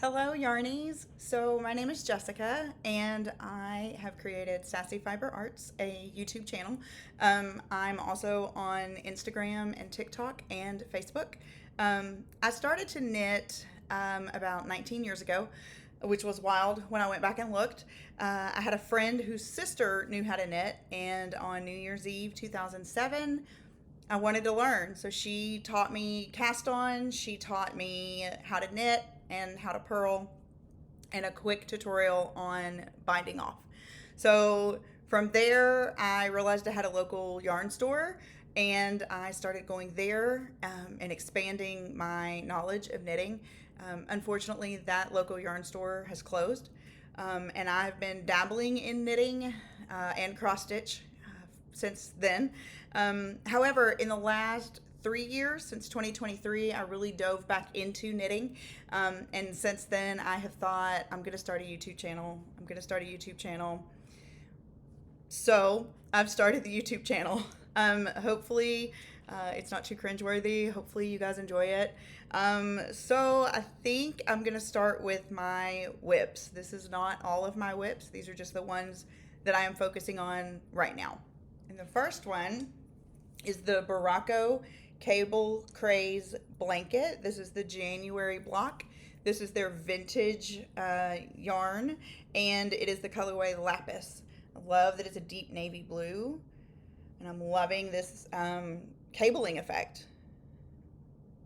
Hello, Yarnies. So, my name is Jessica, and I have created Sassy Fiber Arts, a YouTube channel. I'm also on Instagram and TikTok and Facebook. I started to knit about 19 years ago, which was wild when I went back and looked. I had a friend whose sister knew how to knit, and on New Year's Eve 2007, I wanted to learn. So she taught me cast on, she taught me how to knit and how to purl, and a quick tutorial on binding off. So from there, I realized I had a local yarn store, and I started going there and expanding my knowledge of knitting. Unfortunately, that local yarn store has closed, and I've been dabbling in knitting and cross stitch since then. However, in the last 3 years, since 2023, I really dove back into knitting. And since then, I have thought, I'm going to start a YouTube channel. I'm going to start a YouTube channel. So I've started the YouTube channel. Hopefully, it's not too cringeworthy. Hopefully, you guys enjoy it. So I think I'm going to start with my whips. This is not all of my whips. These are just the ones that I am focusing on right now. And the first one is the Berocco Cable Craze blanket. This is the January block. This is their vintage yarn, and it is the colorway Lapis. I love that it's a deep navy blue, and I'm loving this cabling effect.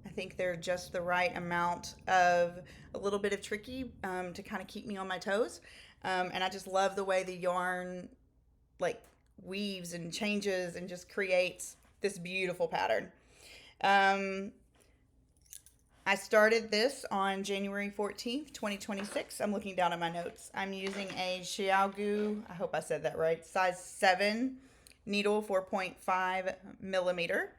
I think they're just the right amount of a little bit of tricky to kind of keep me on my toes. And I just love the way the yarn like weaves and changes and just creates this beautiful pattern. I started this on January 14th, 2026. I'm looking down at my notes. I'm using a Xiaogu, I hope I said that right, size 7 needle, 4.5 millimeter.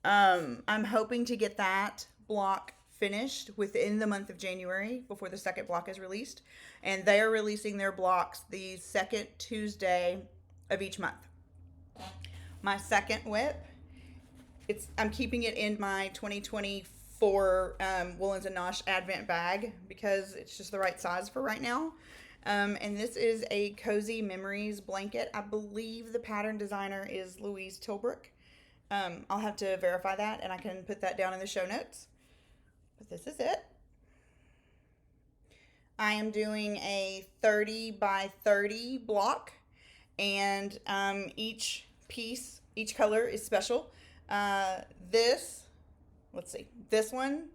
I'm hoping to get that block finished within the month of January before the second block is released. And they are releasing their blocks the second Tuesday of each month. My second whip, I'm keeping it in my 2024 Woolens and Nosh Advent bag because it's just the right size for right now. And this is a Cozy Memories blanket. I believe the pattern designer is Louise Tilbrook. I'll have to verify that, and I can put that down in the show notes. But this is it. I am doing a 30 by 30 block, and each piece, each color is special. Let's see, this one,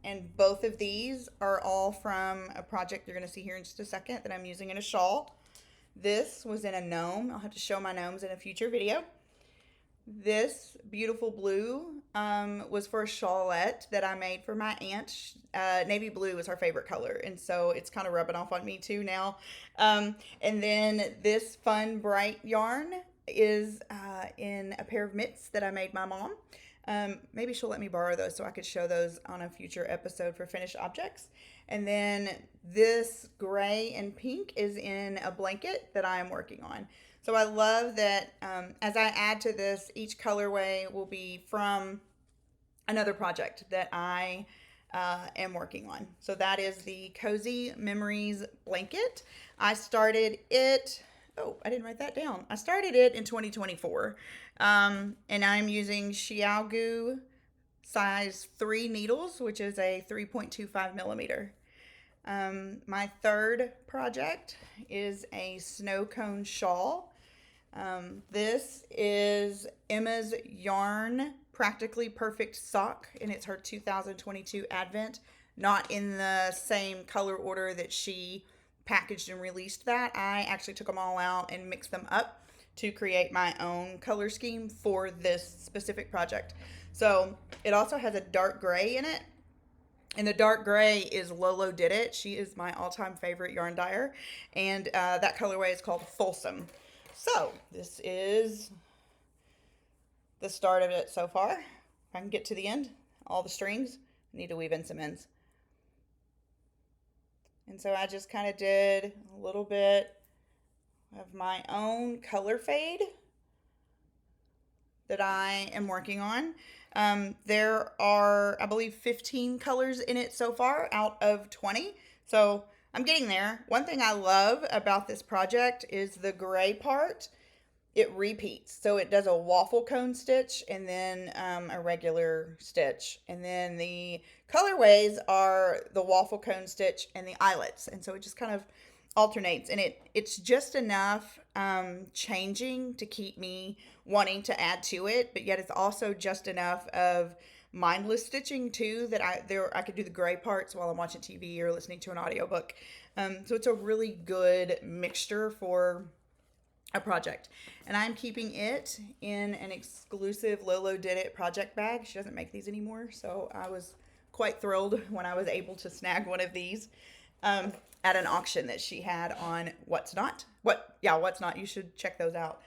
and both of these are all from a project you're going to see here in just a second that I'm using in a shawl. This was in a gnome. I'll have to show my gnomes in a future video. This beautiful blue was for a shawlette that I made for my aunt. Navy blue is her favorite color, and so it's kind of rubbing off on me too now. And then this fun bright yarn is in a pair of mitts that I made my mom. Maybe she'll let me borrow those so I could show those on a future episode for finished objects. And then this gray and pink is in a blanket that I am working on. So I love that as I add to this, each colorway will be from another project that I am working on. So that is the Cozy Memories blanket. I started it, I didn't write that down. I started it in 2024. And I'm using Xiaogu size 3 needles, which is a 3.25 millimeter. My third project is a snow cone shawl. This is Emma's Yarn Practically Perfect Sock, and it's her 2022 Advent. Not in the same color order that she packaged and released that. I actually took them all out and mixed them up to create my own color scheme for this specific project. So it also has a dark gray in it. And the dark gray is Lolodidit. She is my all-time favorite yarn dyer. And that colorway is called Folsom. So this is the start of it so far. If I can get to the end, all the strings, I need to weave in some ends. And so I just kind of did a little bit of my own color fade that I am working on. There are, I believe, 15 colors in it so far out of 20. So I'm getting there. One thing I love about this project is the gray part. It repeats. So it does a waffle cone stitch and then a regular stitch. And then the colorways are the waffle cone stitch and the eyelets. And so it just kind of alternates. And it's just enough changing to keep me wanting to add to it. But yet it's also just enough of mindless stitching too, that I could do the gray parts while I'm watching TV or listening to an audiobook. So it's a really good mixture for a project. And I'm keeping it in an exclusive lolodidit project bag. She doesn't make these anymore, so I was quite thrilled when I was able to snag one of these at an auction that she had on What's Not. What's Not. You should check those out.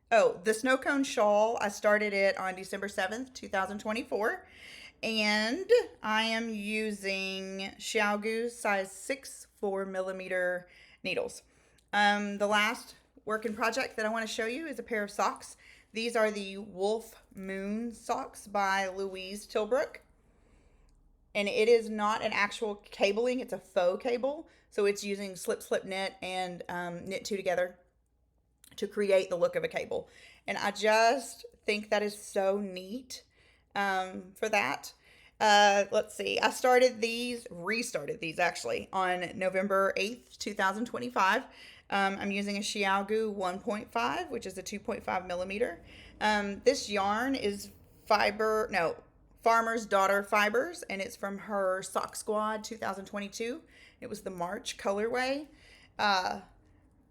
The Snow Cone Shawl, I started it on December 7th, 2024. And I am using Xiaogu's size 6 4mm needles. The last work in project that I want to show you is a pair of socks. These are the Wolf Moon socks by Louise Tilbrook. And it is not an actual cabling, it's a faux cable. So it's using slip knit and knit two together to create the look of a cable. And I just think that is so neat for that. Let's see. I restarted these actually on November 8th, 2025. I'm using a Xiaogu 1.5, which is a 2.5mm. This yarn is Farmer's Daughter Fibers, and it's from her Sock Squad 2022. It was the March colorway.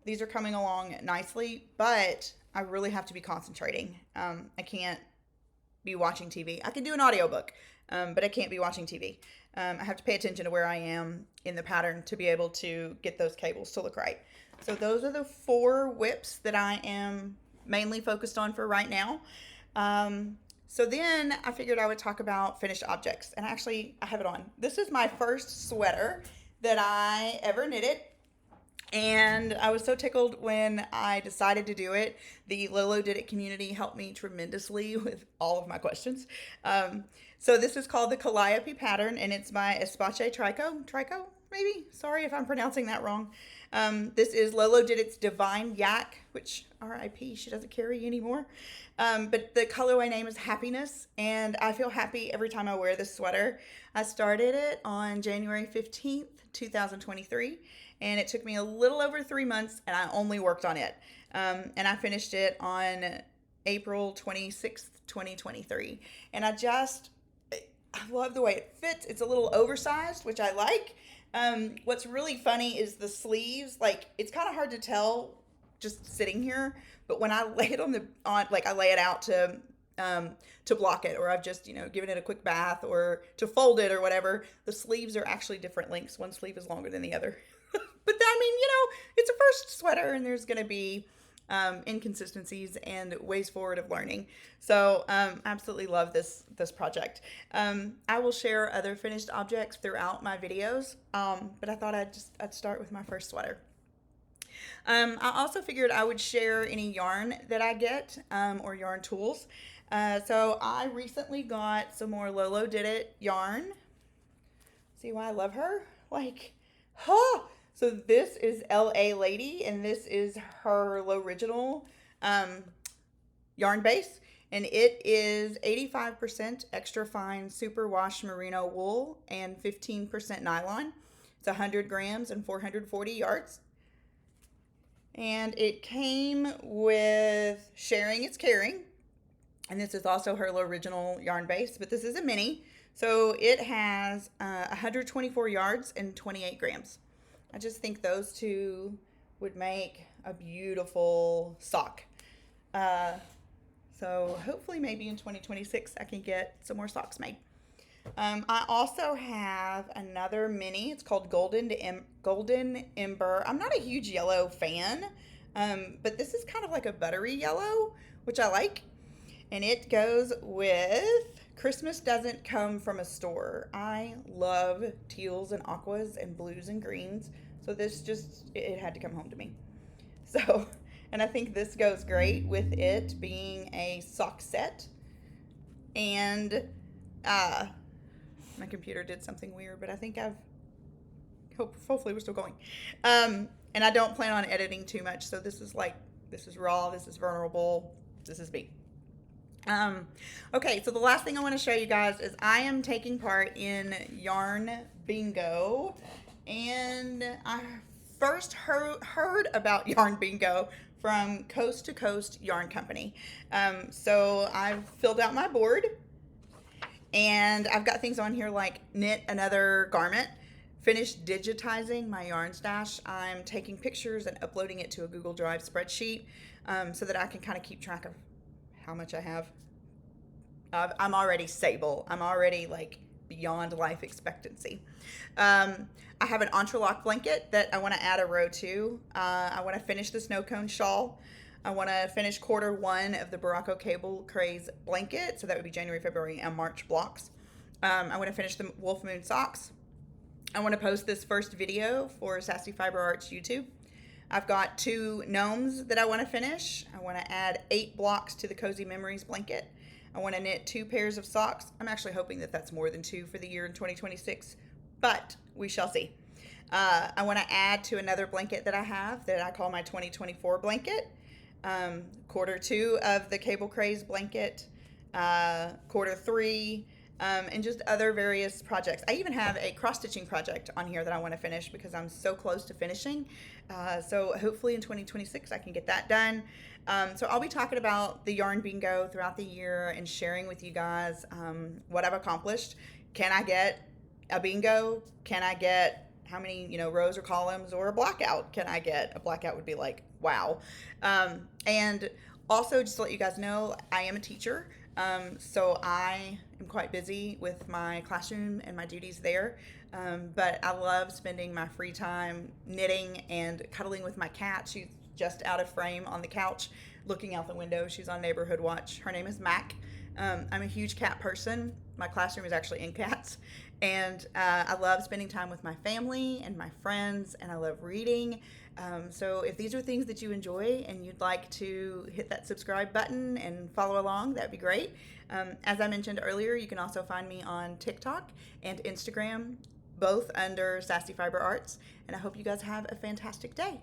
These are coming along nicely, but I really have to be concentrating. I can't be watching TV. I can do an audiobook, but I can't be watching TV. I have to pay attention to where I am in the pattern to be able to get those cables to look right. So those are the 4 whips that I am mainly focused on for right now. So then I figured I would talk about finished objects, and actually I have it on. This is my first sweater that I ever knitted. And I was so tickled when I decided to do it. The lolodidit community helped me tremendously with all of my questions. So this is called the Calliope pattern, and it's by Espace Tricot, maybe? Sorry if I'm pronouncing that wrong. This is lolodidit's Divine Yak, which RIP, she doesn't carry anymore. But the colorway name is Happiness, and I feel happy every time I wear this sweater. I started it on January 15th, 2023. And it took me a little over 3 months, and I only worked on it. And I finished it on April 26th, 2023. And I love the way it fits. It's a little oversized, which I like. What's really funny is the sleeves. Like, it's kind of hard to tell just sitting here, but when I lay it I lay it out to block it, or I've just, given it a quick bath, or to fold it or whatever, the sleeves are actually different lengths. One sleeve is longer than the other. But I mean, it's a first sweater, and there's going to be inconsistencies and ways forward of learning. So absolutely love this project. I will share other finished objects throughout my videos, but I thought I'd start with my first sweater. I also figured I would share any yarn that I get, or yarn tools. So I recently got some more lolodidit yarn. See why I love her? So this is LA Lady, and this is her original yarn base, and it is 85% extra fine superwash merino wool and 15% nylon. It's 100 grams and 440 yards. And it came with Sharing is Caring, and this is also her original yarn base, but this is a mini, so it has 124 yards and 28 grams. I just think those two would make a beautiful sock. So hopefully maybe in 2026 I can get some more socks made. I also have another mini. It's called Golden Ember. I'm not a huge yellow fan, but this is kind of like a buttery yellow, which I like. And it goes with Christmas Doesn't Come from a Store. I love teals and aquas and blues and greens. So this it had to come home to me. So, And I think this goes great with it being a sock set. And my computer did something weird, but I think hopefully we're still going. And I don't plan on editing too much, so this is raw, this is vulnerable, this is me. Okay, so the last thing I want to show you guys is I am taking part in Yarn Bingo, and I first heard about Yarn Bingo from Coast to Coast Yarn Company. So I've filled out my board, and I've got things on here like knit another garment, finish digitizing my yarn stash. I'm taking pictures and uploading it to a Google Drive spreadsheet so that I can kind of keep track of how much I have. I'm already sable. I'm already like beyond life expectancy. I have an entrelac blanket that I want to add a row to. I want to finish the snow cone shawl. I want to finish quarter 1 of the Berocco cable Craze blanket. So that would be January, February, and March blocks. I want to finish the Wolf Moon socks. I want to post this first video for Sassy Fiber Arts YouTube. I've got 2 gnomes that I want to finish. I want to add 8 blocks to the Cozy Memories blanket. I want to knit 2 pairs of socks. I'm actually hoping that that's more than 2 for the year in 2026, but we shall see. I want to add to another blanket that I have that I call my 2024 blanket. Quarter 2 of the Cable Craze blanket, quarter 3, and just other various projects. I even have a cross-stitching project on here that I want to finish because I'm so close to finishing. So hopefully in 2026 I can get that done. So I'll be talking about the Yarn Bingo throughout the year and sharing with you guys what I've accomplished. Can I get a bingo? Can I get how many rows or columns, or a blackout? Can I get a blackout? Would be like wow. And also, just to let you guys know, I am a teacher. So I am quite busy with my classroom and my duties there. But I love spending my free time knitting and cuddling with my cat. She's just out of frame on the couch looking out the window. She's on neighborhood watch. Her name is Mac. I'm a huge cat person. My classroom is actually in cats. And I love spending time with my family and my friends, and I love reading. So if these are things that you enjoy and you'd like to hit that subscribe button and follow along, that'd be great. As I mentioned earlier, you can also find me on TikTok and Instagram, both under Sassy Fiber Arts. And I hope you guys have a fantastic day.